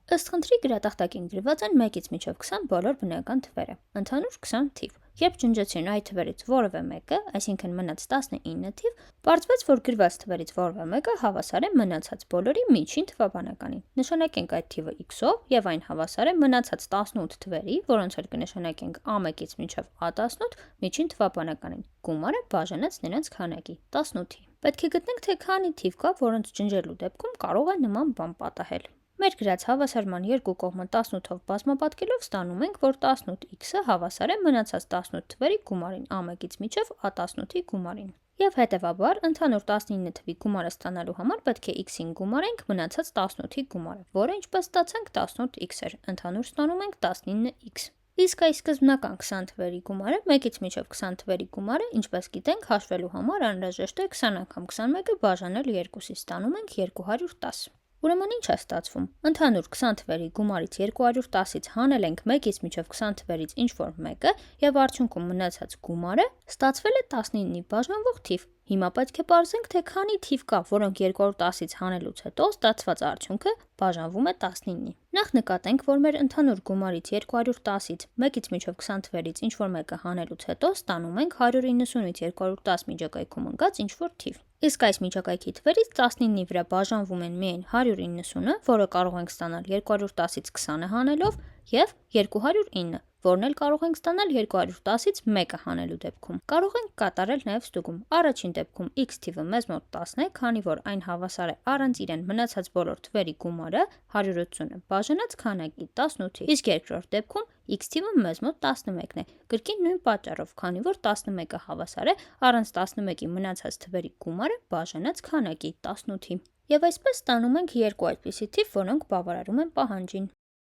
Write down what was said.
Ըստ խնդրի գրատախտակին գրված են 1-ից մինչև 20 բոլոր բնական թվերը, ընդհանուր 20 թիվ։ Երբ ջնջեցին այդ թվերից որևէ մեկը, այսինքն մնաց 19 թիվ, պարզվեց, որ գրված թվերից որևէ մեկը հավասար է մնացած բոլորի միջին թվաբանականին։ Նշանակենք այդ թիվը x-ով եւ այն հավասար է մնացած 18 թվերի, որոնց էլ կնշանակենք a1-ից մինչև a18 միջին թվաբանականին։ Գումարը բաժանած նրանց քանակի 18-ի։ Պետք է գտնենք, թե քանի թիվ կա, որոնց ջնջելու դեպքում կարող է նման բան պատահել։ Մեր գրած հավասարման երկու կողմը 18-ով բազմապատկելով ստանում ենք, որ 18x-ը հավասար է մնացած 18 թվերի գումարին a1-ից մինչև a18-ի գումարին։ Եվ հետևաբար, ընդհանուր 19 թվի գումարը ստանալու համար պետք է x-ին գումարենք մնացած 18-ի գումարը, որը ինչպես ստացանք 18x էր, ընդհանուր ստանում ենք 19x։ Իսկ այս սկզբնական 20 թվերի գումարը 1-ից մինչև 20 թվերի գումարը, ինչպես գիտենք, հաշվելու համար անհրաժեշտ է 20 անգամ 21-ը բաժանել 2-ի, ստանում ենք 210։ Ուրեմն ինչ է ստացվում։ Ընդհանուր 20 թվերի գումարից 210-ից հանել ենք 1-ից մինչև 20 թվերից ինչ-որ մեկը եւ արդյունքում մնացած գումարը ստացվել է 19-ի բաժանվող թիվ։ Հիմա պետք է պարզենք, թե քանի թիվ կա, որոնք 210-ից հանելուց հետո ստացված արդյունքը բաժանվում է 19-ի։ Նախ նկատենք, որ մեր ընդհանուր գումարից 210-ից 1-ից մինչև 20 թվերից ինչ-որ մեկը հանելուց հետո ստանում ենք 190-ից 210 միջակայքում ընկած ինչ-որ թիվ։ Իսկ այս միջակայքի թվերից 19-ի վրա բաժանվում են միայն 190-ը, որը կարող ենք ստանալ 210-ից 20-ը հանելով, եւ 209, որն էլ կարող ենք ստանալ 210-ից 1-ը հանելու դեպքում։ Կարող ենք կատարել նաեւ ստուգում։ Առաջին դեպքում x թիվը մեզ մոտ 10 է, քանի որ այն հավասար է առանց իրեն մնացած բոլոր թվերի գումարը 180-ը բաժանած քանակի 18-ի։ Իսկ երկրորդ դեպքում x թիվը մեզ մոտ 11-ն է, կրկին նույն պատճառով, քանի որ 11-ը հավասար է առանց 11-ի մնացած թվերի գումարը բաժանած քանակի 18-ի։ Եվ այսպես ստանում ենք երկու այդպիսի թիվ, որոնք բավարարում են պահանջին։